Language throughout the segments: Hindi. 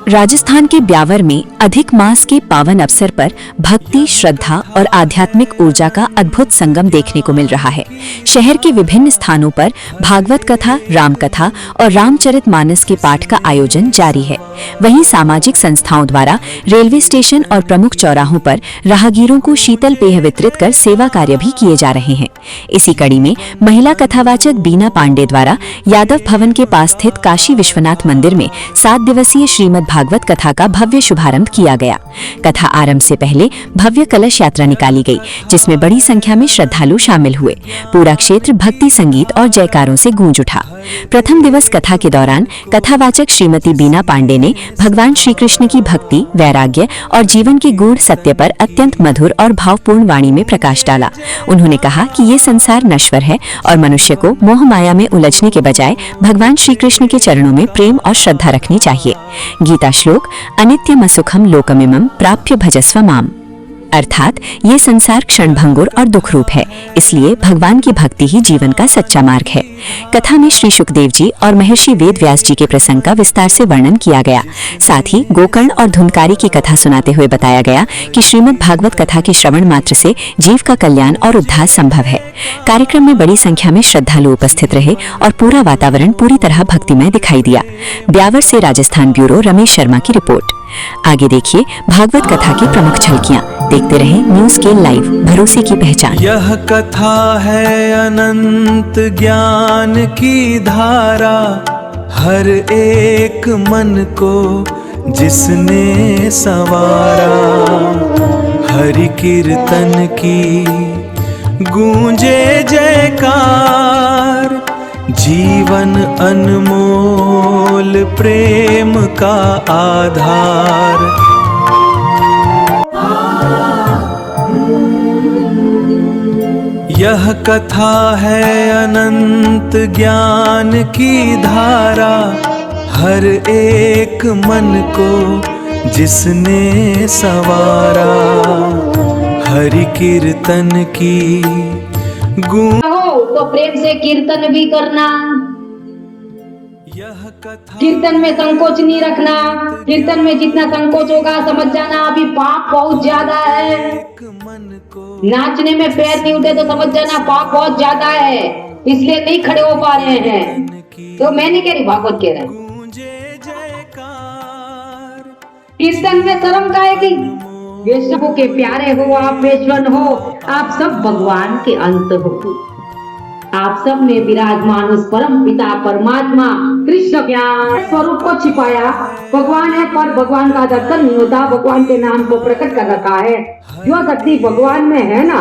राजस्थान के ब्यावर में अधिक मास के पावन अवसर पर भक्ति, श्रद्धा और आध्यात्मिक ऊर्जा का अद्भुत संगम देखने को मिल रहा है। शहर के विभिन्न स्थानों पर भागवत कथा, राम कथा और रामचरितमानस के पाठ का आयोजन जारी है। वहीं सामाजिक संस्थाओं द्वारा रेलवे स्टेशन और प्रमुख चौराहों पर राहगीरों को शीतल पेय वितरित कर सेवा कार्य भी किए जा रहे हैं। इसी कड़ी में महिला कथावाचक बीना पांडे द्वारा यादव भवन के पास स्थित काशी विश्वनाथ मंदिर में 7 दिवसीय श्रीमद् भागवत कथा का भव्य शुभारंभ किया गया। कथा आरंभ से पहले भव्य कलश यात्रा निकाली गई, जिसमें बड़ी संख्या में श्रद्धालु शामिल हुए। पूरा क्षेत्र भक्ति संगीत और जयकारों से गूंज उठा। प्रथम दिवस कथा के दौरान कथावाचक श्रीमती बीना पांडे ने भगवान श्री कृष्ण की भक्ति, वैराग्य और जीवन के गूढ़ सत्य पर अत्यंत मधुर और भावपूर्ण वाणी में प्रकाश डाला। उन्होंने कहा कि ये संसार नश्वर है और मनुष्य को मोह माया में उलझने के बजाय भगवान श्री कृष्ण के चरणों में प्रेम और श्रद्धा रखनी चाहिए। गीता श्लोक अनित्यमसुखम लोकमिमं प्राप्य भजस्व माम, अर्थात ये संसार क्षणभंगुर और दुख रूप है, इसलिए भगवान की भक्ति ही जीवन का सच्चा मार्ग है। कथा में श्री सुखदेव जी और महर्षि वेद व्यास जी के प्रसंग का विस्तार से वर्णन किया गया। साथ ही गोकर्ण और धुनकारी की कथा सुनाते हुए बताया गया कि श्रीमद् भागवत कथा के श्रवण मात्र से जीव का कल्याण और उद्धार संभव है। कार्यक्रम में बड़ी संख्या में श्रद्धालु उपस्थित रहे और पूरा वातावरण पूरी तरह भक्तिमय दिखाई दिया। ब्यावर से राजस्थान ब्यूरो रमेश शर्मा की रिपोर्ट। आगे देखिए भागवत कथा की प्रमुख झलकियां। देखते रहें न्यूज़ के लाइव, भरोसे की पहचान। यह कथा है अनंत ज्ञान की धारा, हर एक मन को जिसने संवारा। हरि कीर्तन की गूंजे जयकार, जीवन अनमोल प्रेम का आधार। यह कथा है अनंत ज्ञान की धारा, हर एक मन को जिसने संवारा। हरि कीर्तन की गूंज तो प्रेम से कीर्तन भी करना। यह कथा कीर्तन में संकोच नहीं रखना। कीर्तन में जितना संकोच होगा समझ जाना अभी पाप बहुत ज्यादा है। मन को नाचने में पैर नहीं उठे तो समझ जाना पाप बहुत ज्यादा है, इसलिए नहीं खड़े हो पा रहे हैं। तो मैं नहीं कह रही, भागवत कह रहा है। गूंजे जयकार, कीर्तन में शर्म का है कि वैष्णवों के प्यारे हो, आप वैष्णव हो, आप सब भगवान के अंत हो। आप सब में विराजमान उस परम पिता परमात्मा कृष्ण ज्ञान स्वरूप को छिपाया। भगवान है पर भगवान का दर्शन नहीं होता, भगवान के नाम को प्रकट कर रखा है। जो शक्ति भगवान में है ना,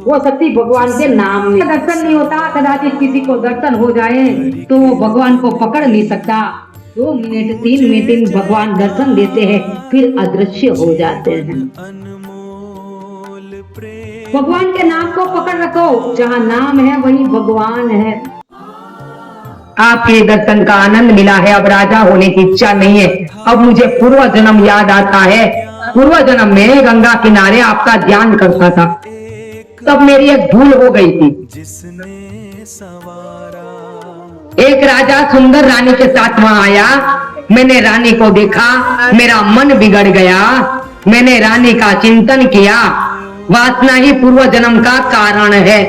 वो शक्ति भगवान के नाम में। दर्शन नहीं होता, कदाचित किसी को दर्शन हो जाए तो वो भगवान को पकड़ नहीं सकता। 2 मिनट 3 मिनट भगवान दर्शन देते हैं, फिर अदृश्य हो जाते हैं। भगवान के नाम को पकड़ रखो, जहाँ नाम है वहीं भगवान है। आपके दर्शन का आनंद मिला है, अब राजा होने की इच्छा नहीं है। अब मुझे पूर्व जन्म याद आता है। पूर्व जन्म में गंगा किनारे आपका ध्यान करता था, तब मेरी एक भूल हो गई थी। एक राजा सुंदर रानी के साथ वहां आया। मैंने रानी को देखा, मेरा मन बिगड़ गया। मैंने रानी का चिंतन किया, वासना ही पूर्व जन्म का कारण है।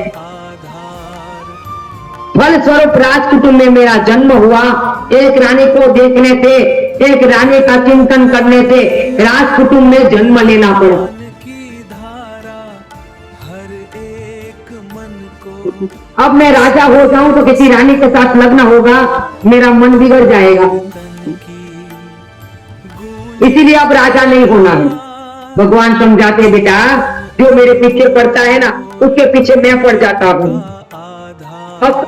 फलस्वरूप राजकुटुंब में मेरा जन्म हुआ। एक रानी को देखने से, एक रानी का चिंतन करने से राजकुटुंब में जन्म लेना पड़ा। अब मैं राजा हो जाऊं तो किसी रानी के साथ लग्न होगा, मेरा मन बिगड़ जाएगा। इसीलिए अब राजा नहीं होना है। भगवान समझाते, बेटा जो मेरे पीछे पड़ता है ना, उसके पीछे मैं पड़ जाता हूँ। अब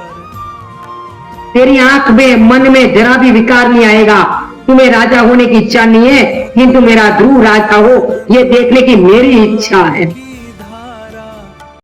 तेरी आंख में, मन में जरा भी विकार नहीं आएगा। तुम्हें राजा होने की इच्छा नहीं है, किंतु मेरा ध्रुव राजा हो, ये देखने की मेरी इच्छा है।